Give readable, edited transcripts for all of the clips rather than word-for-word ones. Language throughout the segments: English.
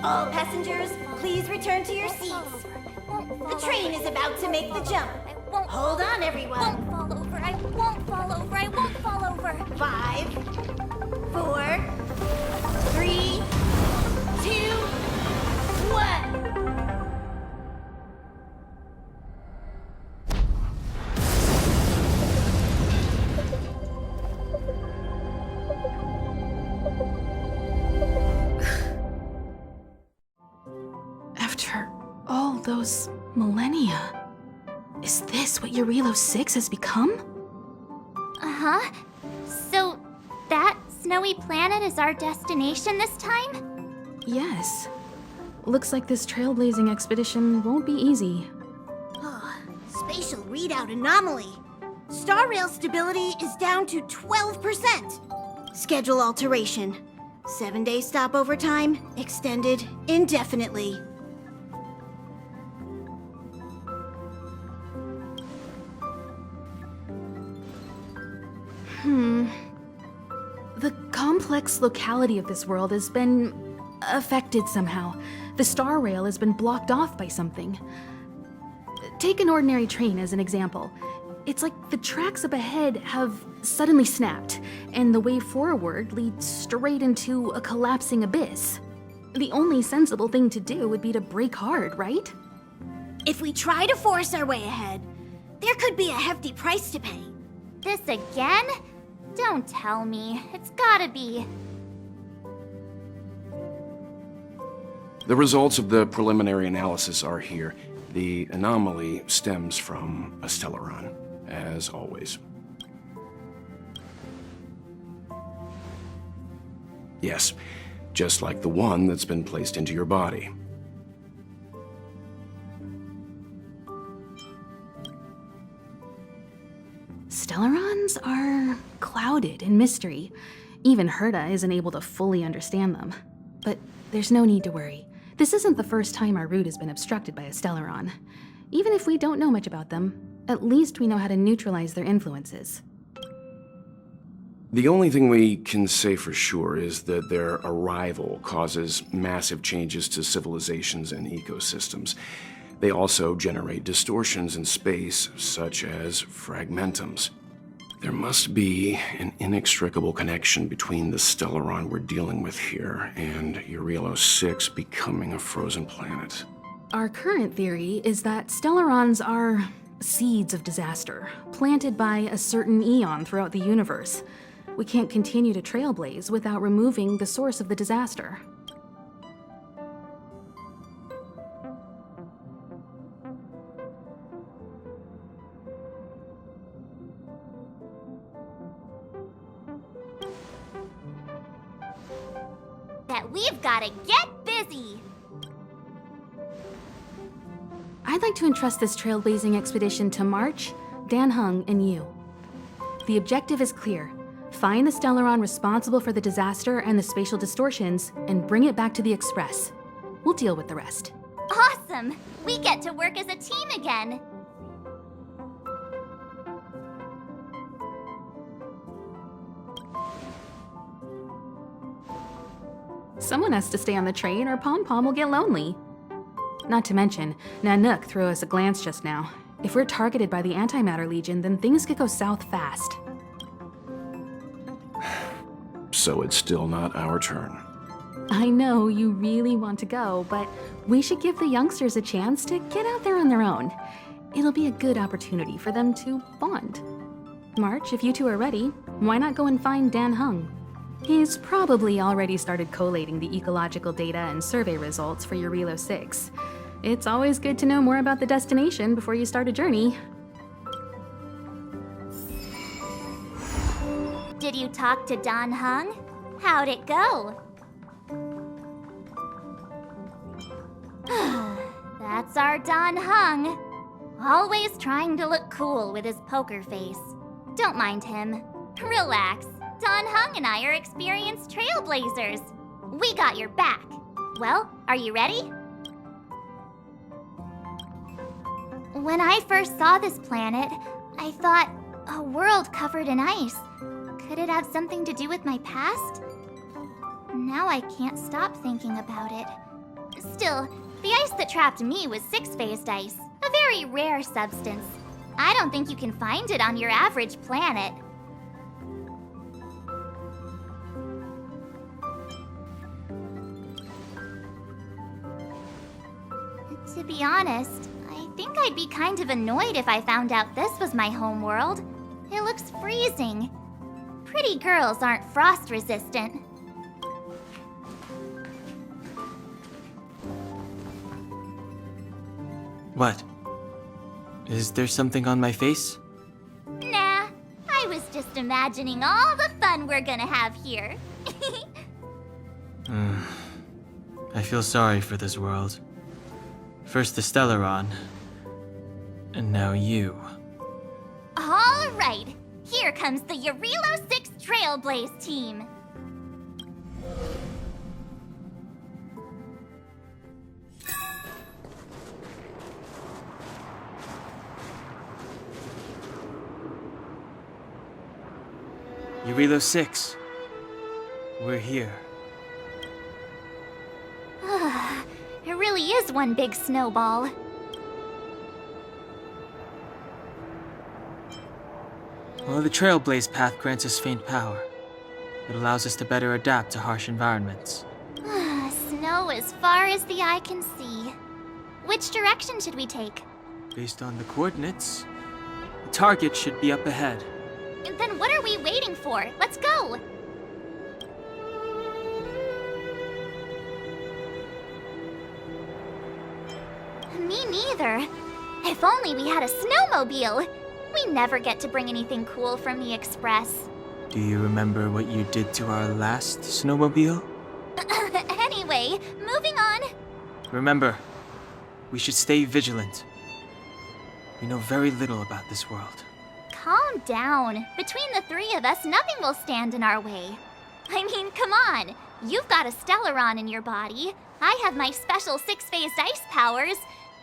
All passengers, please return to your seats. The train is about to make the jump. Hold on, everyone. I won't fall over. I won't fall over. I won't fall over. 5, 4, 3, 2, 1. After all those millennia, is this what Eurilo 6 has become? Uh-huh. So, that snowy planet is our destination this time? Yes. Looks like this trailblazing expedition won't be easy. Oh, spatial readout anomaly. Star Rail stability is down to 12%. Schedule alteration. 7-day stopover time extended indefinitely. The complex locality of this world has been affected somehow. The Star Rail has been blocked off by something. Take an ordinary train as an example. It's like the tracks up ahead have suddenly snapped, and the way forward leads straight into a collapsing abyss. The only sensible thing to do would be to brake hard, right? If we try to force our way ahead, there could be a hefty price to pay. This again? Don't tell me. It's gotta be. The results of the preliminary analysis are here. The anomaly stems from a Stellaron, as always. Yes, just like the one that's been placed into your body. Stellarons are clouded in mystery. Even Herta isn't able to fully understand them. But there's no need to worry. This isn't the first time our route has been obstructed by a Stellaron. Even if we don't know much about them, at least we know how to neutralize their influences. The only thing we can say for sure is that their arrival causes massive changes to civilizations and ecosystems. They also generate distortions in space, such as fragmentums. There must be an inextricable connection between the Stellaron we're dealing with here and Eurilo 6 becoming a frozen planet. Our current theory is that Stellarons are seeds of disaster, planted by a certain eon throughout the universe. We can't continue to trailblaze without removing the source of the disaster. That we've gotta get busy! I'd like to entrust this trailblazing expedition to March, Dan Heng, and you. The objective is clear. Find the Stellaron responsible for the disaster and the spatial distortions, and bring it back to the Express. We'll deal with the rest. Awesome! We get to work as a team again! Someone has to stay on the train or Pom Pom will get lonely. Not to mention, Nanook threw us a glance just now. If we're targeted by the Antimatter Legion, then things could go south fast. So it's still not our turn. I know you really want to go, but we should give the youngsters a chance to get out there on their own. It'll be a good opportunity for them to bond. March, if you two are ready, why not go and find Dan Heng? He's probably already started collating the ecological data and survey results for Eurilo 6. It's always good to know more about the destination before you start a journey. Did you talk to Dan Heng? How'd it go? That's our Dan Heng. Always trying to look cool with his poker face. Don't mind him. Relax. Dan Heng and I are experienced trailblazers. We got your back. Well, are you ready? When I first saw this planet, I thought, a world covered in ice. Could it have something to do with my past? Now I can't stop thinking about it. Still, the ice that trapped me was six-phased ice, a very rare substance. I don't think you can find it on your average planet. To be honest, I think I'd be kind of annoyed if I found out this was my homeworld. It looks freezing. Pretty girls aren't frost resistant. What? Is there something on my face? Nah, I was just imagining all the fun we're gonna have here. I feel sorry for this world. First the Stellaron, and now you. All right, here comes the Eurilo 6 Trailblaze team. Eurilo 6. We're here. It really is one big snowball. Well, the Trailblaze path grants us faint power. It allows us to better adapt to harsh environments. Snow as far as the eye can see. Which direction should we take? Based on the coordinates, the target should be up ahead. Then what are we waiting for? Let's go! Me neither. If only we had a snowmobile. We never get to bring anything cool from the Express. Do you remember what you did to our last snowmobile? Anyway, moving on. Remember, we should stay vigilant. We know very little about this world. Calm down. Between the three of us, nothing will stand in our way. I mean, come on. You've got a Stellaron in your body. I have my special six-phased ice powers.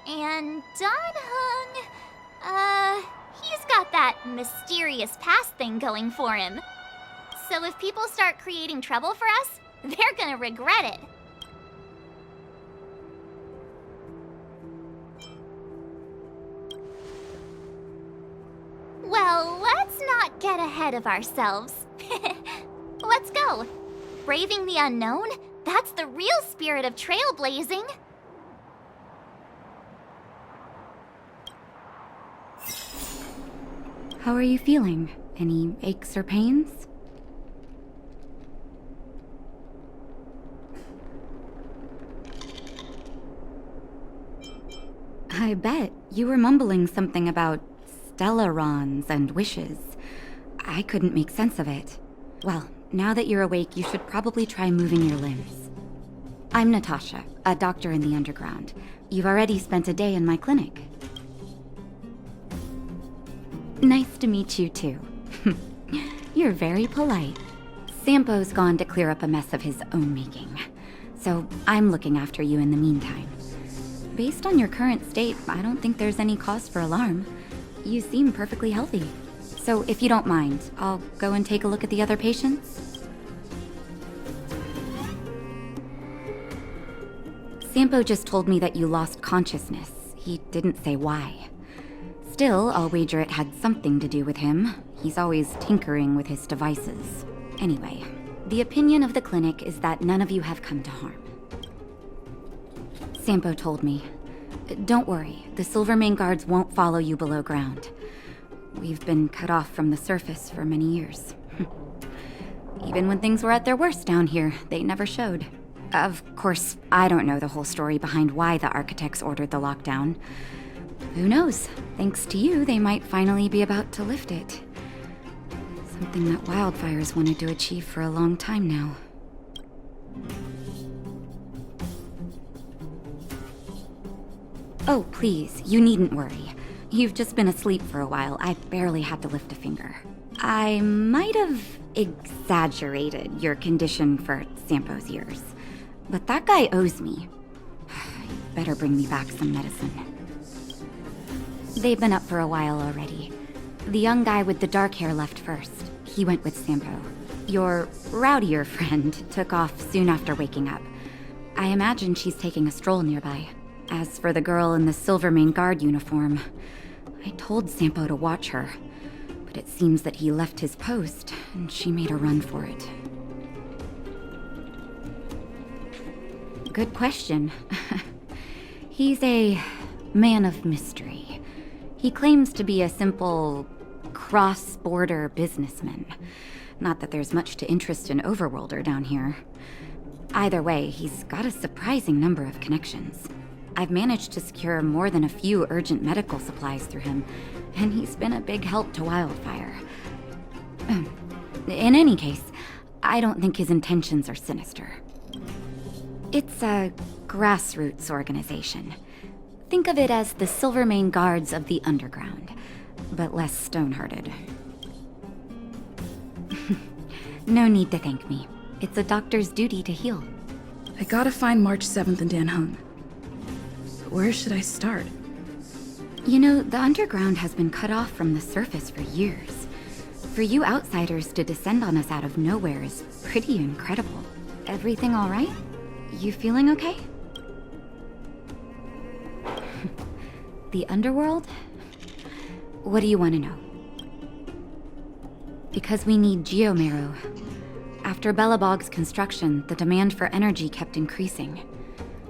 And Don Heng, he's got that mysterious past thing going for him. So if people start creating trouble for us, they're gonna regret it. Well, let's not get ahead of ourselves. Let's go. Braving the unknown? That's the real spirit of trailblazing. How are you feeling? Any aches or pains? I bet you were mumbling something about Stellarons and wishes. I couldn't make sense of it. Well, now that you're awake, you should probably try moving your limbs. I'm Natasha, a doctor in the underground. You've already spent a day in my clinic. Nice to meet you, too. You're very polite. Sampo's gone to clear up a mess of his own making, so I'm looking after you in the meantime. Based on your current state, I don't think there's any cause for alarm. You seem perfectly healthy. So if you don't mind, I'll go and take a look at the other patients. Sampo just told me that you lost consciousness. He didn't say why. Still, I'll wager it had something to do with him. He's always tinkering with his devices. Anyway, the opinion of the clinic is that none of you have come to harm. Sampo told me. Don't worry, the Silvermane guards won't follow you below ground. We've been cut off from the surface for many years. Even when things were at their worst down here, they never showed. Of course, I don't know the whole story behind why the architects ordered the lockdown. Who knows? Thanks to you, they might finally be about to lift it. Something that wildfires wanted to achieve for a long time now. Oh, please, you needn't worry. You've just been asleep for a while. I barely had to lift a finger. I might have exaggerated your condition for Sampo's years, but that guy owes me. You better bring me back some medicine. They've been up for a while already. The young guy with the dark hair left first. He went with Sampo. Your rowdier friend took off soon after waking up. I imagine she's taking a stroll nearby. As for the girl in the Silvermane Guard uniform, I told Sampo to watch her, but it seems that he left his post and she made a run for it. Good question. He's a man of mystery. He claims to be a simple cross-border businessman. Not that there's much to interest an overworlder down here. Either way, he's got a surprising number of connections. I've managed to secure more than a few urgent medical supplies through him, and he's been a big help to Wildfire. In any case, I don't think his intentions are sinister. It's a grassroots organization. Think of it as the Silvermane Guards of the Underground, but less stone-hearted. No need to thank me. It's a doctor's duty to heal. I gotta find March 7th in Dan Heng. Where should I start? You know, the Underground has been cut off from the surface for years. For you outsiders to descend on us out of nowhere is pretty incredible. Everything all right? You feeling okay? The Underworld? What do you want to know? Because we need Geomarrow. After Belobog's construction, the demand for energy kept increasing.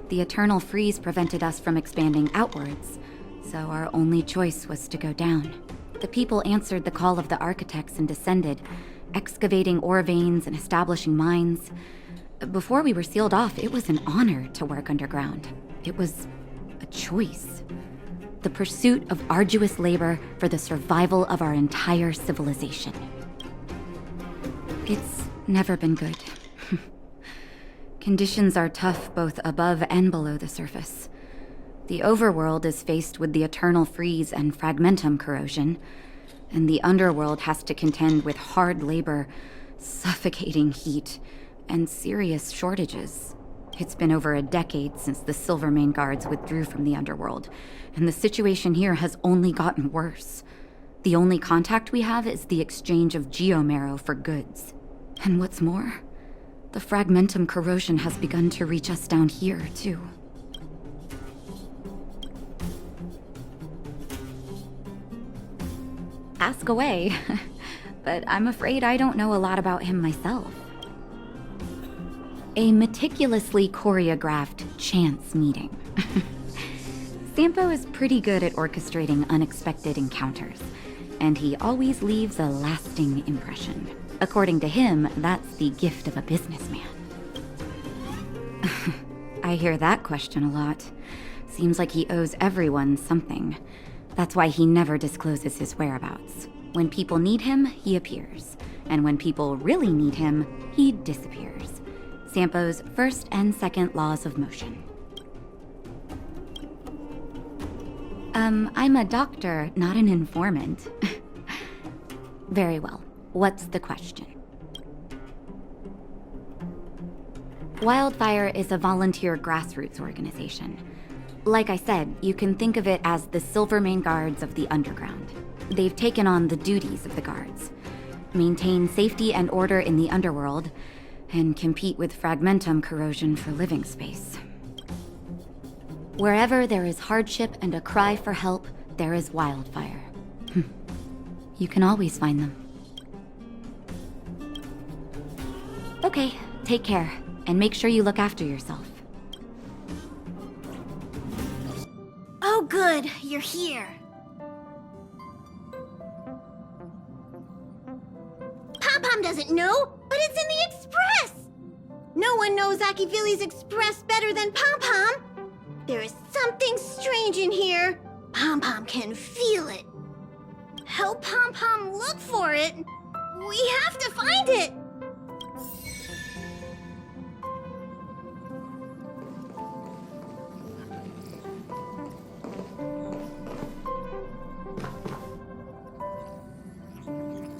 The eternal freeze prevented us from expanding outwards, so our only choice was to go down. The people answered the call of the architects and descended, excavating ore veins and establishing mines. Before we were sealed off, it was an honor to work underground. It was a choice. The pursuit of arduous labor for the survival of our entire civilization. It's never been good. Conditions are tough both above and below the surface. The overworld is faced with the eternal freeze and fragmentum corrosion, and the underworld has to contend with hard labor, suffocating heat, and serious shortages. It's been over a decade since the Silvermane Guards withdrew from the underworld, and the situation here has only gotten worse. The only contact we have is the exchange of Geomarrow for goods. And what's more, the fragmentum corrosion has begun to reach us down here, too. Ask away, but I'm afraid I don't know a lot about him myself. A meticulously choreographed chance meeting. Sampo is pretty good at orchestrating unexpected encounters, and he always leaves a lasting impression. According to him, that's the gift of a businessman. I hear that question a lot. Seems like he owes everyone something. That's why he never discloses his whereabouts. When people need him, he appears. And when people really need him, he disappears. Sampo's first and second laws of motion. I'm a doctor, not an informant. Very well. What's the question? Wildfire is a volunteer grassroots organization. Like I said, you can think of it as the Silvermane Guards of the Underground. They've taken on the duties of the guards, maintain safety and order in the underworld, and compete with fragmentum corrosion for living space. Wherever there is hardship and a cry for help, there is Wildfire. You can always find them. Okay, take care, and make sure you look after yourself. Oh good, you're here. Pom-Pom doesn't know, but it's in the Express! No one knows Akivili's Express better than Pom-Pom. There is something strange in here. Pom-Pom can feel it. Help Pom-Pom look for it. We have to find it.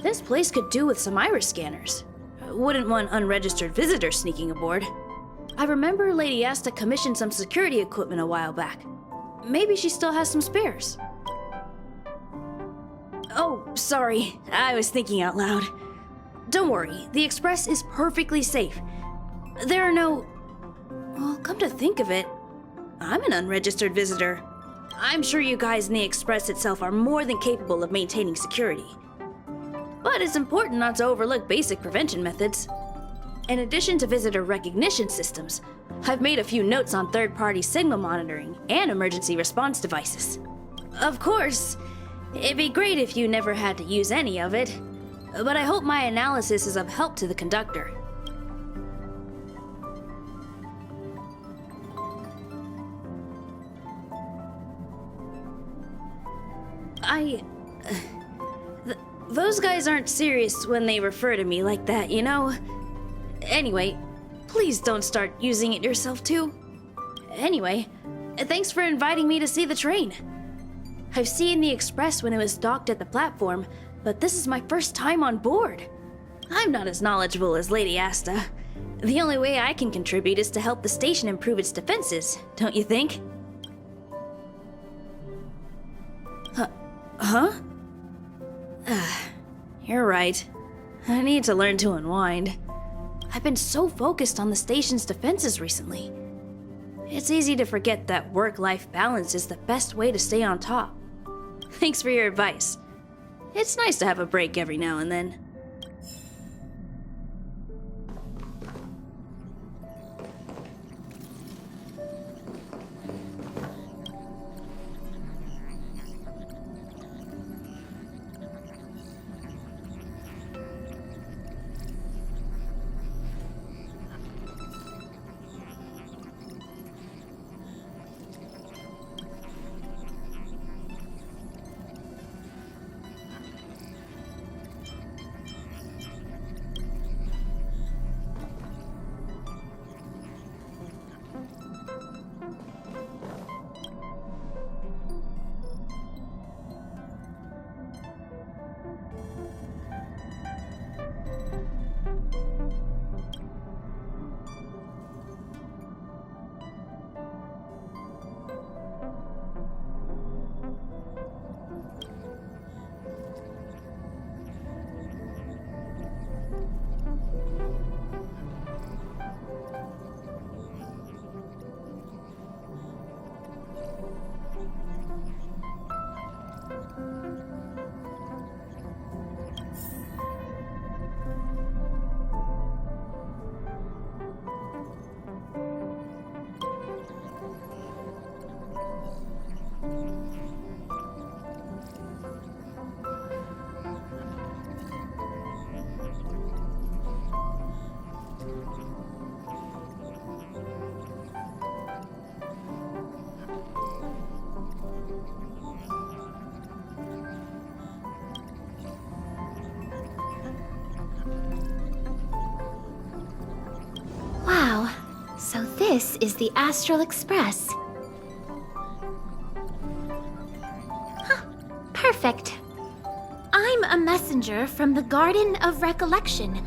This place could do with some iris scanners. Wouldn't want unregistered visitors sneaking aboard. I remember Lady Asta commissioned some security equipment a while back. Maybe she still has some spares. Oh, sorry. I was thinking out loud. Don't worry, the Express is perfectly safe. There are no... Well, come to think of it, I'm an unregistered visitor. I'm sure you guys in the Express itself are more than capable of maintaining security. But it's important not to overlook basic prevention methods. In addition to visitor recognition systems, I've made a few notes on third-party signal monitoring and emergency response devices. Of course, it'd be great if you never had to use any of it, but I hope my analysis is of help to the conductor. Those guys aren't serious when they refer to me like that, you know? Anyway, please don't start using it yourself too. Anyway, thanks for inviting me to see the train. I've seen the Express when it was docked at the platform, but this is my first time on board. I'm not as knowledgeable as Lady Asta. The only way I can contribute is to help the station improve its defenses, don't you think? Huh? You're right. I need to learn to unwind. I've been so focused on the station's defenses recently. It's easy to forget that work-life balance is the best way to stay on top. Thanks for your advice. It's nice to have a break every now and then. Wow, so this is the Astral Express. Huh, perfect. I'm a messenger from the Garden of Recollection.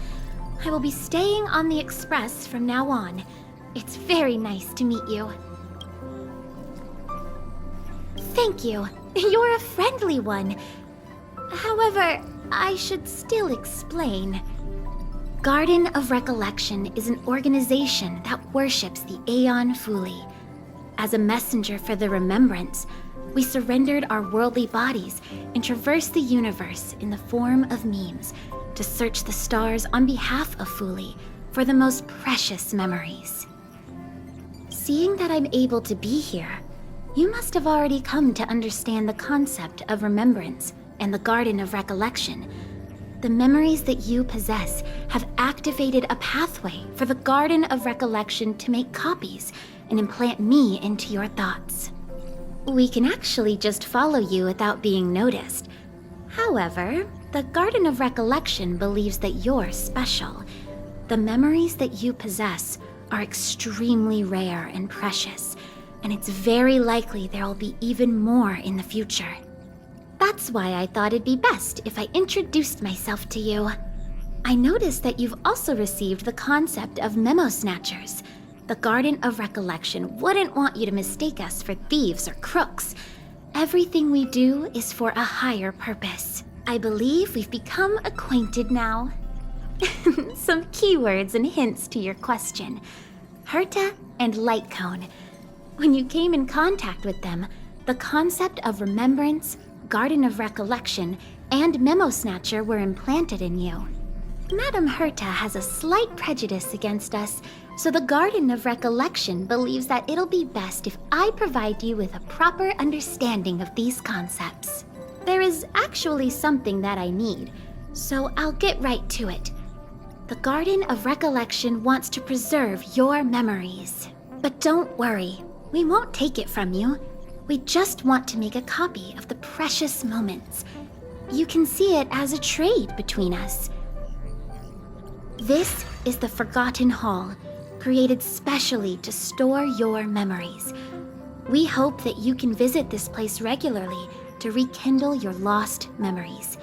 I will be staying on the Express from now on. It's very nice to meet you. Thank you. You're a friendly one. However, I should still explain. Garden of Recollection is an organization that worships the Aeon Fuli. As a messenger for the remembrance, we surrendered our worldly bodies and traversed the universe in the form of memes to search the stars on behalf of Fuli for the most precious memories. Seeing that I'm able to be here, you must have already come to understand the concept of remembrance and the Garden of Recollection. The memories that you possess have activated a pathway for the Garden of Recollection to make copies and implant me into your thoughts. We can actually just follow you without being noticed. However, the Garden of Recollection believes that you're special. The memories that you possess are extremely rare and precious, and it's very likely there will be even more in the future. That's why I thought it'd be best if I introduced myself to you. I noticed that you've also received the concept of memo snatchers. The Garden of Recollection wouldn't want you to mistake us for thieves or crooks. Everything we do is for a higher purpose. I believe we've become acquainted now. Some keywords and hints to your question. Herta and light cone. When you came in contact with them, the concept of remembrance, garden of recollection, and memo snatcher were implanted in you. Madame Herta has a slight prejudice against us, so the Garden of Recollection believes that it'll be best if I provide you with a proper understanding of these concepts. There is actually something that I need, so I'll get right to it. The Garden of Recollection wants to preserve your memories. But don't worry, we won't take it from you. We just want to make a copy of the precious moments. You can see it as a trade between us. This is the Forgotten Hall, created specially to store your memories. We hope that you can visit this place regularly to rekindle your lost memories.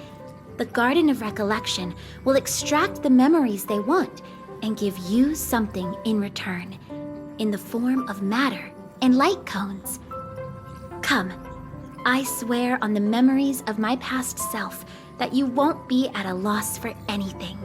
The Garden of Recollection will extract the memories they want and give you something in return, in the form of matter and light cones. Come, I swear on the memories of my past self that you won't be at a loss for anything.